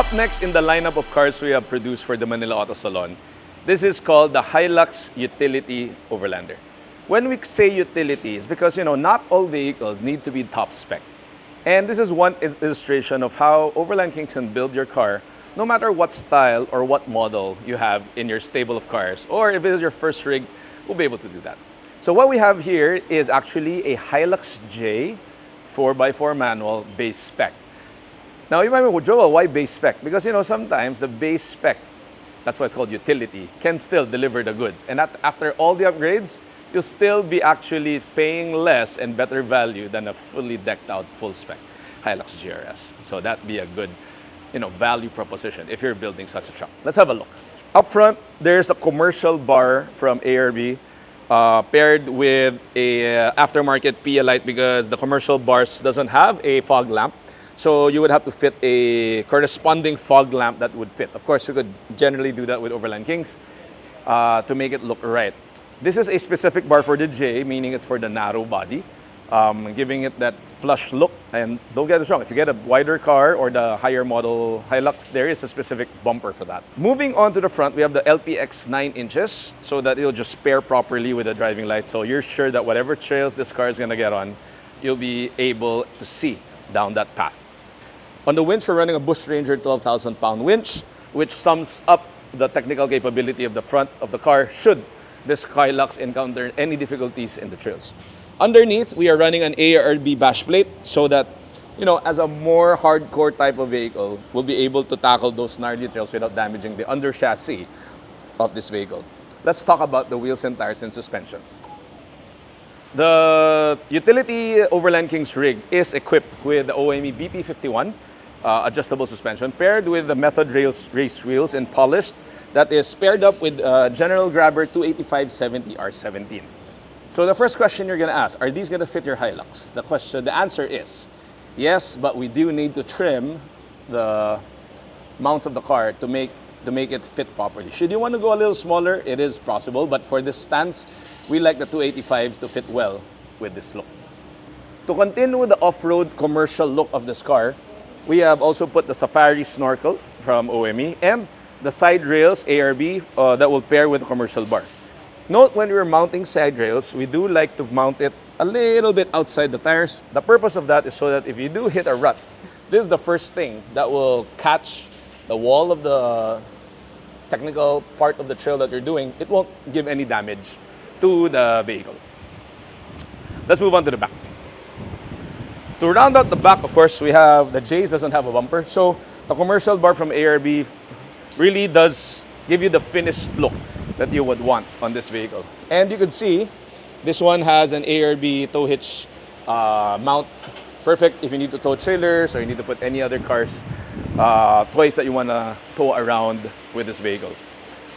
Up next in the lineup of cars we have produced for the Manila Auto Salon, this is called the Hilux Utility Overlander. When we say utility, it's because not all vehicles need to be top spec. And this is one illustration of how Overlandkings can build your car no matter what style or what model you have in your stable of cars. Or if it is your first rig, we'll be able to do that. So what we have here is actually a Hilux J 4x4 manual base spec. Now you might be, well, Joel, why base spec? Because sometimes the base spec, that's why it's called utility, can still deliver the goods. And after all the upgrades, you'll still be actually paying less and better value than a fully decked out full spec Hilux GRS. So that'd be a good value proposition if you're building such a truck. Let's have a look. Up front, there's a commercial bar from ARB paired with a aftermarket PL light because the commercial bars doesn't have a fog lamp. So you would have to fit a corresponding fog lamp that would fit. Of course, you could generally do that with Overlandkings to make it look right. This is a specific bar for the J, meaning it's for the narrow body, giving it that flush look. And don't get us wrong, if you get a wider car or the higher model Hilux, there is a specific bumper for that. Moving on to the front, we have the LPX 9 inches so that it'll just pair properly with the driving light. So you're sure that whatever trails this car is gonna get on, you'll be able to see down that path. On the winch, we're running a Bush Ranger 12,000 pound winch, which sums up the technical capability of the front of the car should this Hilux encounter any difficulties in the trails. Underneath, we are running an ARB bash plate so that, as a more hardcore type of vehicle, we'll be able to tackle those gnarly trails without damaging the under chassis of this vehicle. Let's talk about the wheels and tires and suspension. The utility Overlandkings rig is equipped with the OME BP51 adjustable suspension paired with the Method race wheels and polished that is paired up with General Grabber 285/70 R17. So the first question you're gonna ask, are these gonna fit your Hilux? The answer is yes, but we do need to trim the mounts of the car to make it fit properly. Should you want to go a little smaller, it is possible, but for this stance, we like the 285s to fit well with this look. To continue with the off-road commercial look of this car, we have also put the Safari snorkel from OME and the side rails ARB that will pair with the commercial bar. Note when we're mounting side rails, we do like to mount it a little bit outside the tires. The purpose of that is so that if you do hit a rut, this is the first thing that will catch the wall of the technical part of the trail that you're doing. It won't give any damage to the vehicle. Let's move on to the back. To round out the back, of course, we have the J's doesn't have a bumper. So the commercial bar from ARB really does give you the finished look that you would want on this vehicle. And you could see this one has an ARB tow hitch mount. Perfect if you need to tow trailers or you need to put any other cars, toys that you want to tow around with this vehicle.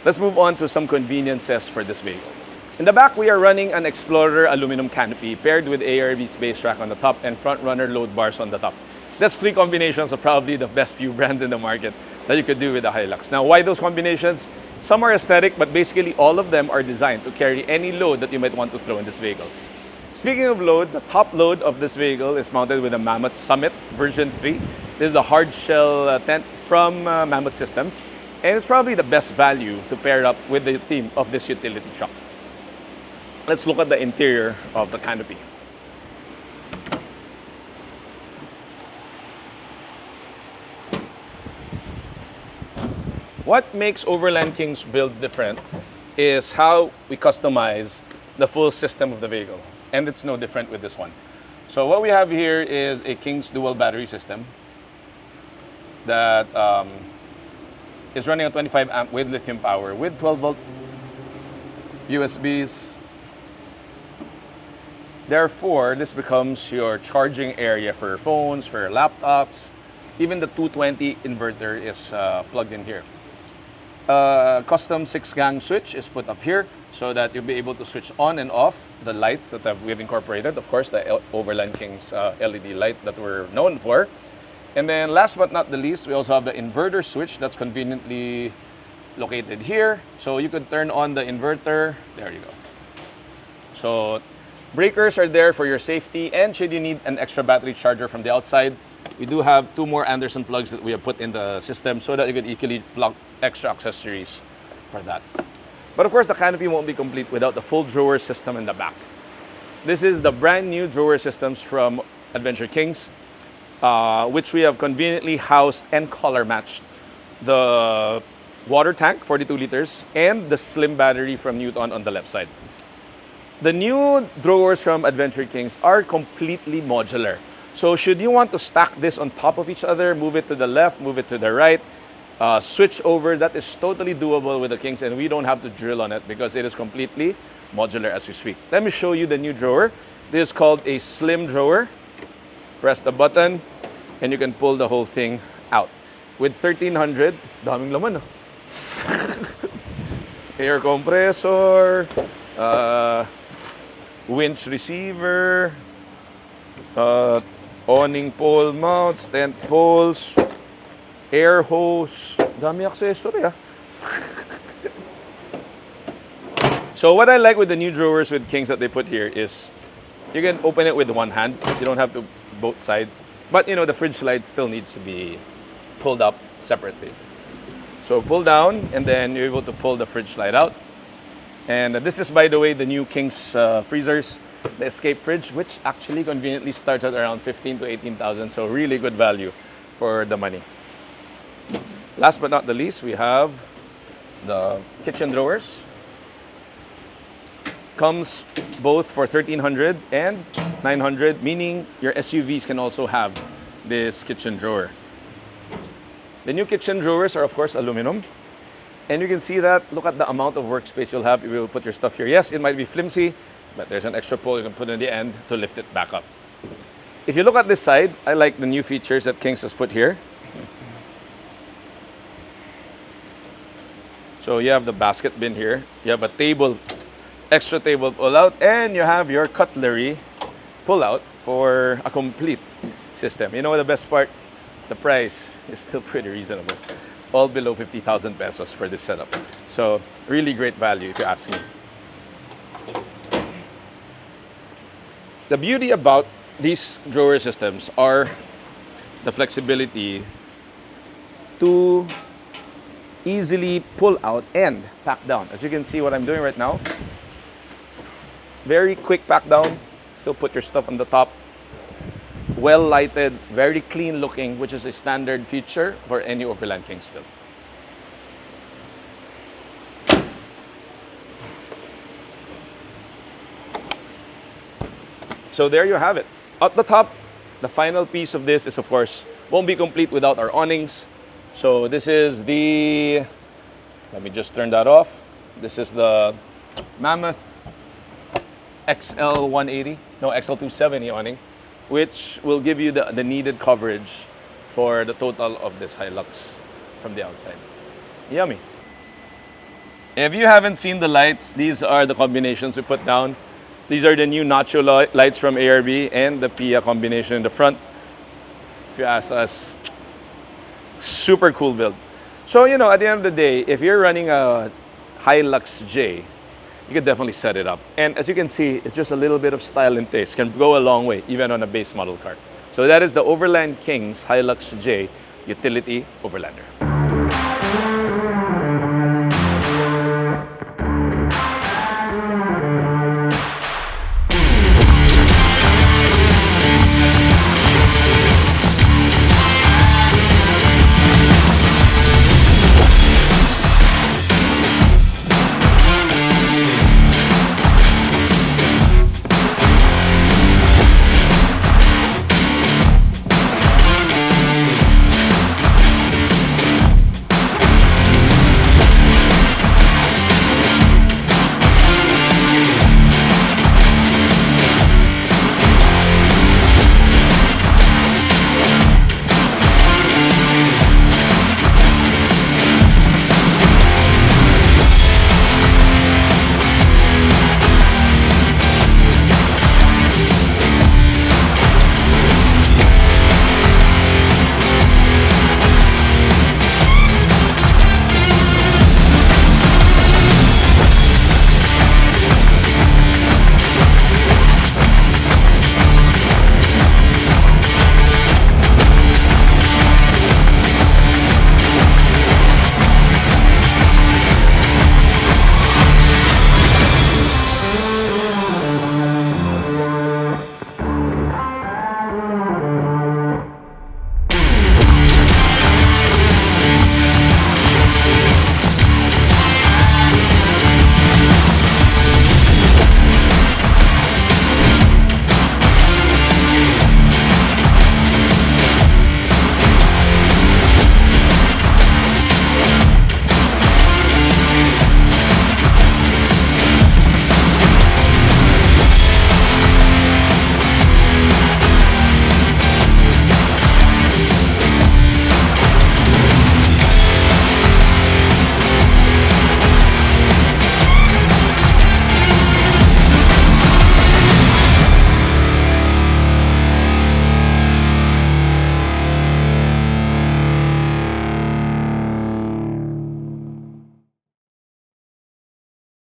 Let's move on to some conveniences for this vehicle. In the back, we are running an Explorer aluminum canopy paired with ARB's base rack on the top and front runner load bars on the top. That's three combinations of probably the best few brands in the market that you could do with the Hilux. Now, why those combinations? Some are aesthetic, but basically all of them are designed to carry any load that you might want to throw in this vehicle. Speaking of load, the top load of this vehicle is mounted with a Mammoth Summit version 3. This is the hard shell tent from Mammoth Systems, and it's probably the best value to pair up with the theme of this utility truck. Let's look at the interior of the canopy. What makes Overlandkings build different is how we customize the full system of the vehicle. And it's no different with this one. So what we have here is a King's dual battery system that is running a 25 amp with lithium power with 12 volt USBs. Therefore, this becomes your charging area for your phones, for your laptops. Even the 220 inverter is plugged in here. Custom 6-gang switch is put up here so that you'll be able to switch on and off the lights that we've incorporated. Of course, the Overlandkings LED light that we're known for. And then last but not the least, we also have the inverter switch that's conveniently located here. So you could turn on the inverter. There you go. So breakers are there for your safety, and should you need an extra battery charger from the outside, We do have 2 more Anderson plugs that we have put in the system so that you could easily plug extra accessories for that. But of course, the canopy won't be complete without the full drawer system in the back. This is the brand new drawer systems from Adventure Kings, which we have conveniently housed and color matched the water tank, 42 liters, and the slim battery from Newton on the left side. The new drawers from Adventure Kings are completely modular. So should you want to stack this on top of each other, move it to the left, move it to the right, switch over, that is totally doable with the Kings, and we don't have to drill on it because it is completely modular as we speak. Let me show you the new drawer. This is called a slim drawer. Press the button and you can pull the whole thing out. With 1300, daming laman, no? Air compressor, winch receiver, awning pole mounts, tent poles, air hose, dami accessory, ah. So what I like with the new drawers with Kings that they put here is you can open it with one hand. You don't have to both sides. But you know, the fridge slide still needs to be pulled up separately. So pull down and then you're able to pull the fridge slide out. And this is, by the way, the new Kings freezers, the Escape fridge, which actually conveniently starts at around 15 to 18,000. So really good value for the money. Last but not the least, we have the kitchen drawers. Comes both for 1300 and 900, meaning your SUVs can also have this kitchen drawer. The new kitchen drawers are, of course, aluminum. And you can see that, look at the amount of workspace you'll have if you will put your stuff here. Yes, it might be flimsy, but there's an extra pole you can put in the end to lift it back up. If you look at this side, I like the new features that Kings has put here. So you have the basket bin here. You have a table, extra table pull out, and you have your cutlery pull out for a complete system. You know what the best part? The price is still pretty reasonable. All below 50,000 pesos for this setup. So really great value if you ask me. The beauty about these drawer systems are the flexibility to easily pull out and pack down. As you can see what I'm doing right now, very quick pack down, still put your stuff on the top. Well lighted, very clean looking, which is a standard feature for any Overlandkings build. So there you have it. At the top, the final piece of this is, of course, won't be complete without our awnings. So this is the, let me just turn that off. This is the Mammoth XL180, no, XL270 awning, which will give you the needed coverage for the total of this Hilux from the outside. Yummy. If you haven't seen the lights, these are the combinations we put down. These are the new Nacho lights from ARB and the Pia combination in the front. If you ask us, super cool build. So, you know, at the end of the day, if you're running a Hilux J, you can definitely set it up. And as you can see, it's just a little bit of style and taste. Can go a long way, even on a base model car. So that is the Overlandkings Hilux J Utility Overlander.